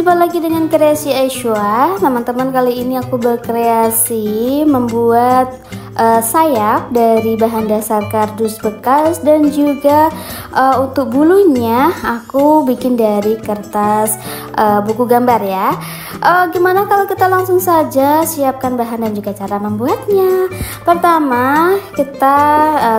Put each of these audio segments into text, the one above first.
Jumpa lagi dengan kreasi Aishwa. Teman-teman, kali ini aku berkreasi membuat sayap dari bahan dasar kardus bekas, dan juga untuk bulunya aku bikin dari kertas buku gambar ya. Gimana kalau kita langsung saja siapkan bahan dan juga cara membuatnya. Pertama, kita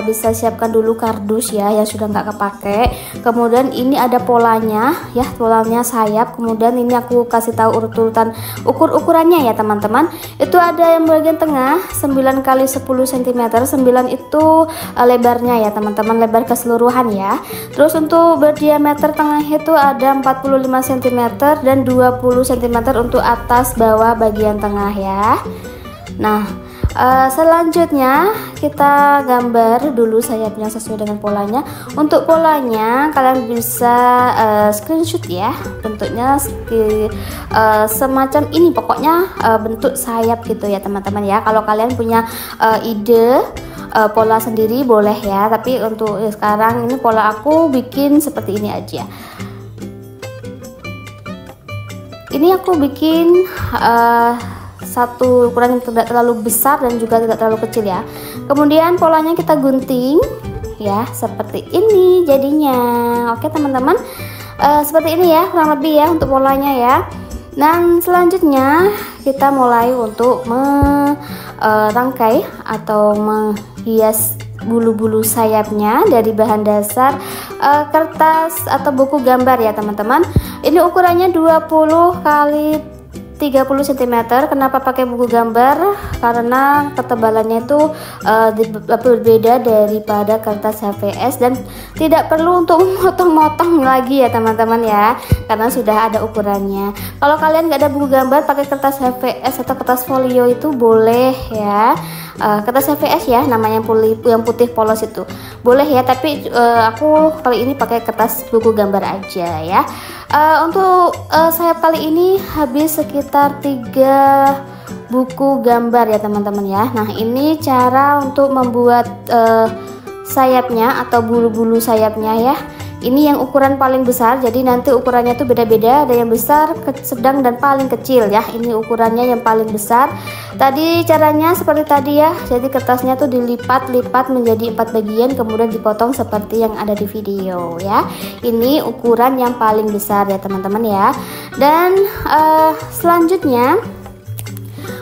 bisa siapkan dulu kardus ya yang sudah nggak kepake. Kemudian ini ada polanya ya, polanya sayap. Kemudian ini aku kasih tahu urutan ukurannya ya teman-teman. Itu ada yang bagian tengah 9 kali 10 cm. 9 itu lebarnya ya teman-teman, lebar keseluruhan ya. Terus untuk berdiameter tengah itu ada 45 cm dan 20 cm untuk atas bawah bagian tengah ya. Nah, selanjutnya kita gambar dulu sayapnya sesuai dengan polanya. Untuk polanya kalian bisa screenshot ya, bentuknya semacam ini, pokoknya bentuk sayap gitu ya teman-teman ya. Kalau kalian punya ide pola sendiri boleh ya, tapi untuk sekarang ini pola aku bikin seperti ini aja. Ini aku bikin satu ukuran yang tidak terlalu besar dan juga tidak terlalu kecil ya. Kemudian polanya kita gunting ya, seperti ini jadinya. Oke teman-teman, seperti ini ya kurang lebih ya untuk polanya ya. Dan selanjutnya kita mulai untuk merangkai atau menghias bulu-bulu sayapnya dari bahan dasar kertas atau buku gambar ya teman-teman. Ini ukurannya 20 kali 30 cm. Kenapa pakai buku gambar? Karena ketebalannya itu berbeda daripada kertas HVS dan tidak perlu untuk memotong-motong lagi ya teman-teman ya, karena sudah ada ukurannya. Kalau kalian nggak ada buku gambar, pakai kertas HVS atau kertas folio itu boleh ya. Kertas HVS ya namanya, yang putih polos itu boleh ya, tapi aku kali ini pakai kertas buku gambar aja ya. Untuk sayap kali ini habis sekitar 3 buku gambar ya teman-teman ya. Nah, ini cara untuk membuat sayapnya atau bulu-bulu sayapnya ya. Ini yang ukuran paling besar, jadi nanti ukurannya tuh beda-beda, ada yang besar, sedang dan paling kecil ya. Ini ukurannya yang paling besar. Tadi caranya seperti tadi ya, jadi kertasnya tuh dilipat-lipat menjadi 4 bagian, kemudian dipotong seperti yang ada di video ya. Ini ukuran yang paling besar ya teman-teman ya. Dan selanjutnya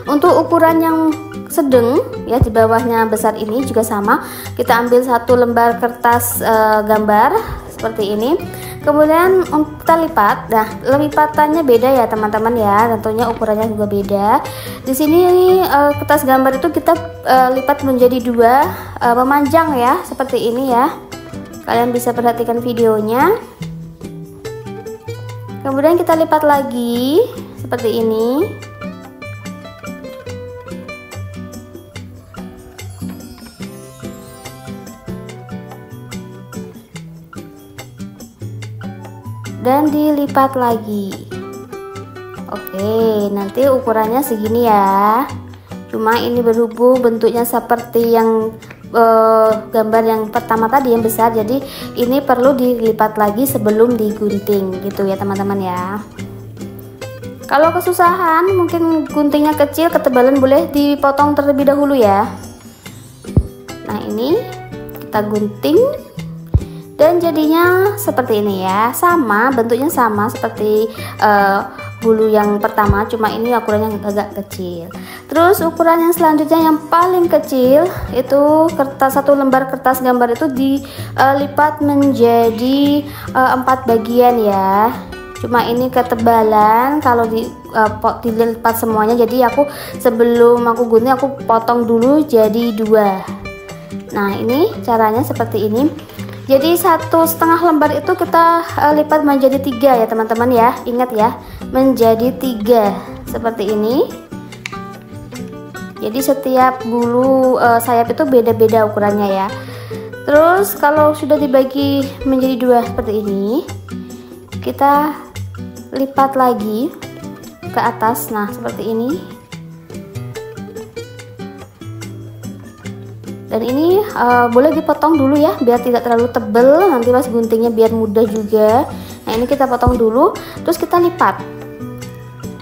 untuk ukuran yang sedang ya, di bawahnya besar ini juga sama, kita ambil 1 lembar kertas gambar seperti ini, kemudian kita lipat. Nah, lipatannya beda ya teman-teman ya, tentunya ukurannya juga beda. Di sini kertas gambar itu kita lipat menjadi 2, memanjang ya, seperti ini ya. Kalian bisa perhatikan videonya. Kemudian kita lipat lagi seperti ini. Dan dilipat lagi. Oke, nanti ukurannya segini ya. Cuma ini berhubung bentuknya seperti yang gambar yang pertama tadi yang besar, jadi ini perlu dilipat lagi sebelum digunting gitu ya teman-teman ya. Kalau kesusahan mungkin guntingnya kecil, ketebalan boleh dipotong terlebih dahulu ya. Nah, ini kita gunting dan jadinya seperti ini ya, sama bentuknya sama seperti bulu yang pertama, cuma ini ukurannya agak kecil. Terus ukuran yang selanjutnya yang paling kecil itu kertas, 1 lembar kertas gambar itu dilipat menjadi 4 bagian ya. Cuma ini ketebalan kalau dilipat semuanya, jadi aku sebelum aku gunting aku potong dulu jadi 2. Nah, ini caranya seperti ini. Jadi 1,5 lembar itu kita lipat menjadi 3 ya teman-teman ya. Ingat ya, menjadi 3 seperti ini. Jadi setiap bulu sayap itu beda-beda ukurannya ya. Terus kalau sudah dibagi menjadi 2 seperti ini, kita lipat lagi ke atas. Nah, seperti ini. Dan ini boleh dipotong dulu ya, biar tidak terlalu tebel, nanti pas guntingnya biar mudah juga. Nah, ini kita potong dulu, terus kita lipat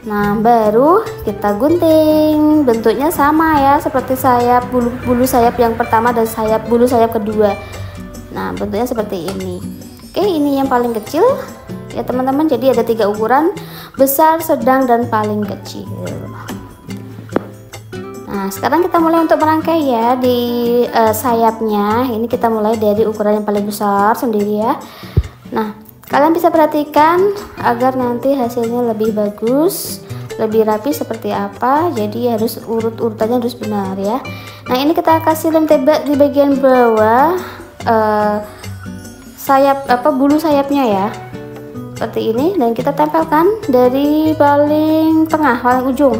Nah, baru kita gunting. Bentuknya sama ya, seperti sayap bulu sayap yang pertama dan bulu sayap kedua. Nah, bentuknya seperti ini. Oke, ini yang paling kecil ya teman-teman. Jadi ada 3 ukuran: besar, sedang, dan paling kecil. Nah, sekarang kita mulai untuk merangkai ya di sayapnya. Ini kita mulai dari ukuran yang paling besar sendiri ya. Nah, kalian bisa perhatikan agar nanti hasilnya lebih bagus, lebih rapi seperti apa. Jadi harus urutannya harus benar ya. Nah, ini kita kasih lem tembak di bagian bawah bulu sayapnya ya, seperti ini, dan kita tempelkan dari paling tengah, paling ujung.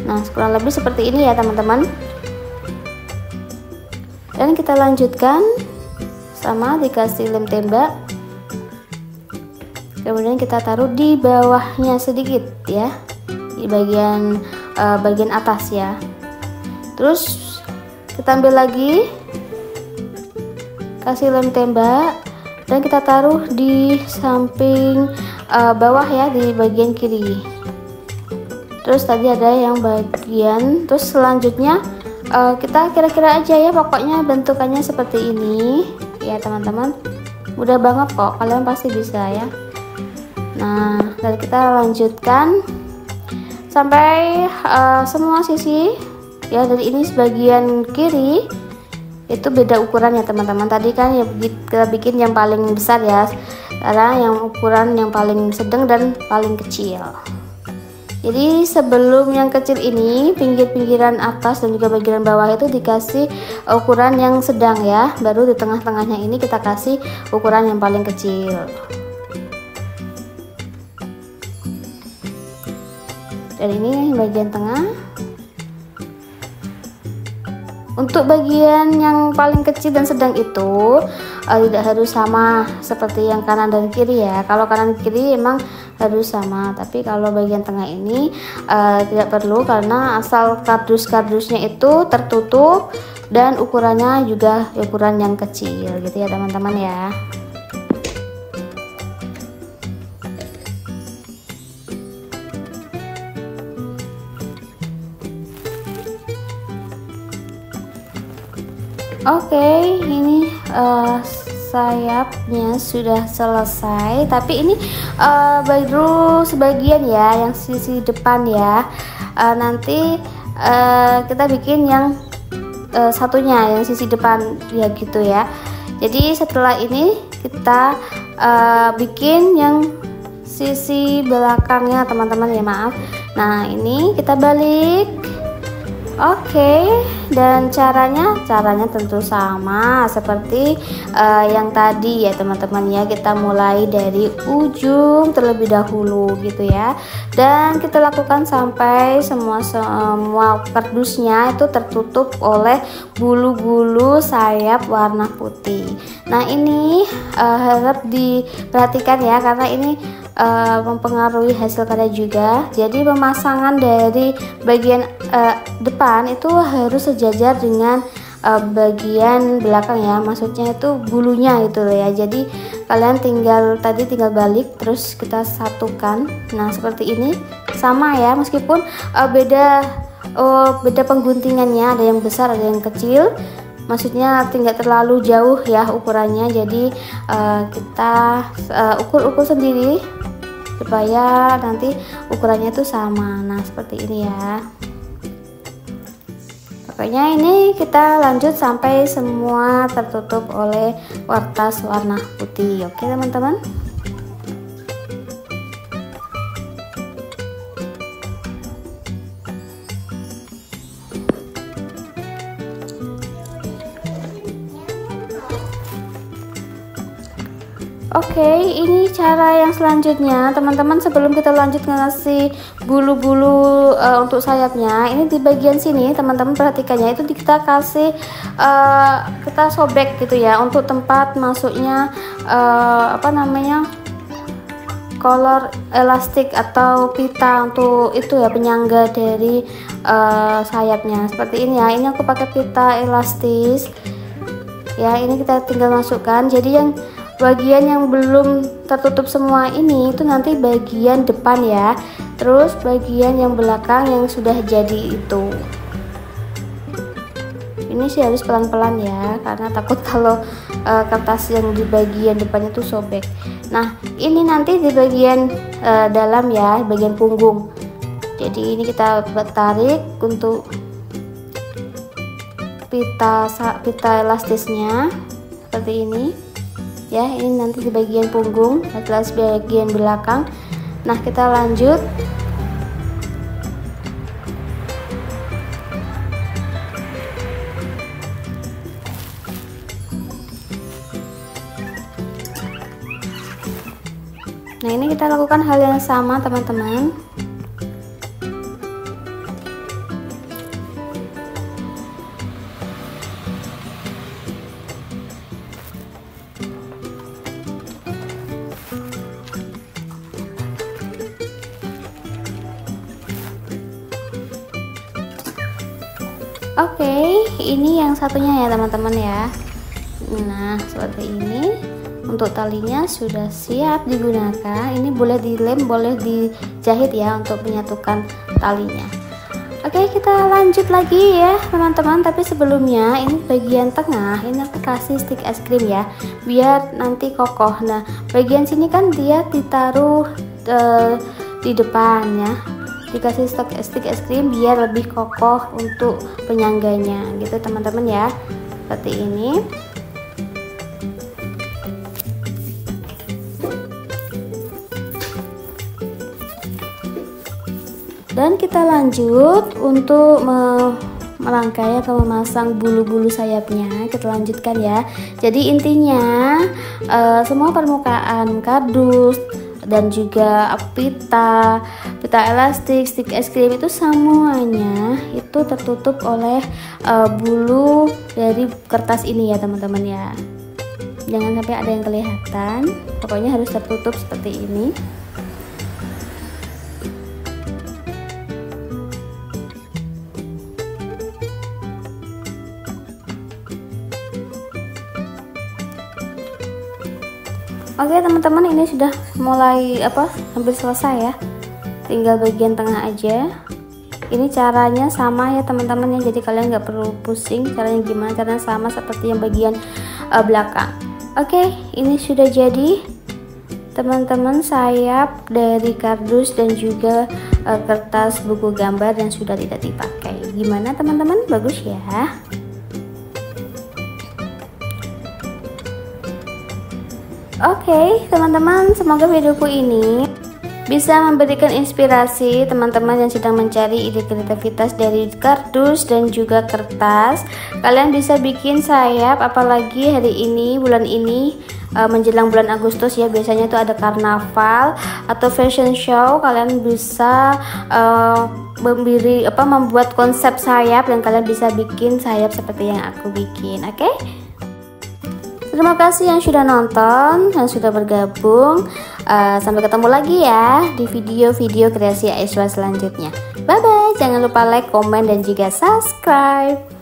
Nah, kurang lebih seperti ini ya teman-teman. Dan kita lanjutkan sama dikasih lem tembak. Kemudian kita taruh di bawahnya sedikit ya, di bagian atas ya. Terus kita ambil lagi, kasih lem tembak, dan kita taruh di samping bawah ya, di bagian kiri. Terus tadi ada yang bagian, terus selanjutnya kita kira-kira aja ya, pokoknya bentukannya seperti ini ya teman-teman. Mudah banget kok, kalian pasti bisa ya. Nah, dan kita lanjutkan sampai semua sisi ya. Dari ini sebagian kiri itu beda ukuran ya teman-teman. Tadi kan ya kita bikin yang paling besar ya, sekarang yang ukuran yang paling sedang dan paling kecil. Jadi sebelum yang kecil ini, pinggir-pinggiran atas dan juga bagian bawah itu dikasih ukuran yang sedang ya, baru di tengah-tengahnya ini kita kasih ukuran yang paling kecil. Dan ini bagian tengah. Untuk bagian yang paling kecil dan sedang itu tidak harus sama seperti yang kanan dan kiri ya. Kalau kanan kiri emang harus sama, tapi kalau bagian tengah ini tidak perlu, karena asal kardus-kardusnya itu tertutup dan ukurannya juga ukuran yang kecil gitu ya teman-teman ya. Oke, ini sayapnya sudah selesai, tapi ini baru sebagian ya, yang sisi depan ya. Nanti kita bikin yang satunya, yang sisi depan ya gitu ya. Jadi setelah ini kita bikin yang sisi belakangnya teman-teman ya, maaf. Nah, ini kita balik. Oke, dan caranya tentu sama seperti yang tadi ya teman-teman ya. Kita mulai dari ujung terlebih dahulu gitu ya, dan kita lakukan sampai semua kardusnya itu tertutup oleh bulu-bulu sayap warna putih. Nah, ini harap diperhatikan ya, karena ini mempengaruhi hasil karya juga. Jadi pemasangan dari bagian depan itu harus sejajar dengan bagian belakang ya, maksudnya itu bulunya itu ya. Jadi kalian tinggal balik terus kita satukan. Nah, seperti ini sama ya, meskipun beda pengguntingannya, ada yang besar ada yang kecil, maksudnya tidak terlalu jauh ya ukurannya. Jadi kita ukur sendiri supaya nanti ukurannya itu sama. Nah, seperti ini ya. Pokoknya ini kita lanjut sampai semua tertutup oleh kertas warna putih. Oke teman-teman. Oke, ini cara yang selanjutnya teman-teman. Sebelum kita lanjut ngasih bulu-bulu untuk sayapnya, ini di bagian sini teman-teman perhatikannya, itu kita kasih kita sobek gitu ya, untuk tempat masuknya kolor elastik atau pita untuk itu ya, penyangga dari sayapnya seperti ini ya. Ini aku pakai pita elastis ya, ini kita tinggal masukkan. Jadi yang bagian yang belum tertutup semua ini itu nanti bagian depan ya. terus bagian yang belakang yang sudah jadi itu. Ini sih harus pelan-pelan ya, karena takut kalau kertas yang di bagian depannya tuh sobek. Nah, ini nanti di bagian dalam ya, bagian punggung. Jadi ini kita tarik untuk pita elastisnya seperti ini ya. Ini nanti di bagian punggung, atlas bagian belakang. Nah, kita lanjut. Nah, ini kita lakukan hal yang sama teman-teman. Oke, ini yang satunya ya teman-teman ya. Nah, seperti ini. Untuk talinya sudah siap digunakan. Ini boleh dilem, boleh dijahit ya untuk menyatukan talinya. Oke, kita lanjut lagi ya teman-teman. Tapi sebelumnya ini bagian tengah ini aku kasih stick es krim ya, biar nanti kokoh. Nah, bagian sini kan dia ditaruh di depan ya, dikasih stick es krim biar lebih kokoh untuk penyangganya gitu teman-teman ya, seperti ini. Dan kita lanjut untuk merangkai atau memasang bulu-bulu sayapnya. Kita lanjutkan ya. Jadi intinya semua permukaan kardus dan juga pita elastik, stick es krim itu semuanya itu tertutup oleh bulu dari kertas ini ya teman-teman ya. Jangan sampai ada yang kelihatan. Pokoknya harus tertutup seperti ini. Oke teman-teman, ini sudah mulai hampir selesai ya, tinggal bagian tengah aja. Ini caranya sama ya teman-teman ya, jadi kalian nggak perlu pusing caranya gimana, caranya sama seperti yang bagian belakang. Oke, ini sudah jadi teman-teman sayap dari kardus dan juga kertas buku gambar yang sudah tidak dipakai. Gimana teman-teman, bagus ya? Oke teman-teman, semoga videoku ini bisa memberikan inspirasi teman-teman yang sedang mencari ide kreativitas dari kardus dan juga kertas. Kalian bisa bikin sayap, apalagi hari ini, bulan ini menjelang bulan Agustus ya, biasanya itu ada karnaval atau fashion show. Kalian bisa membuat konsep sayap dan kalian bisa bikin sayap seperti yang aku bikin. Oke? Terima kasih yang sudah nonton, yang sudah bergabung. Sampai ketemu lagi ya di video-video kreasi Aiswa selanjutnya. Bye bye, jangan lupa like, komen, dan juga subscribe.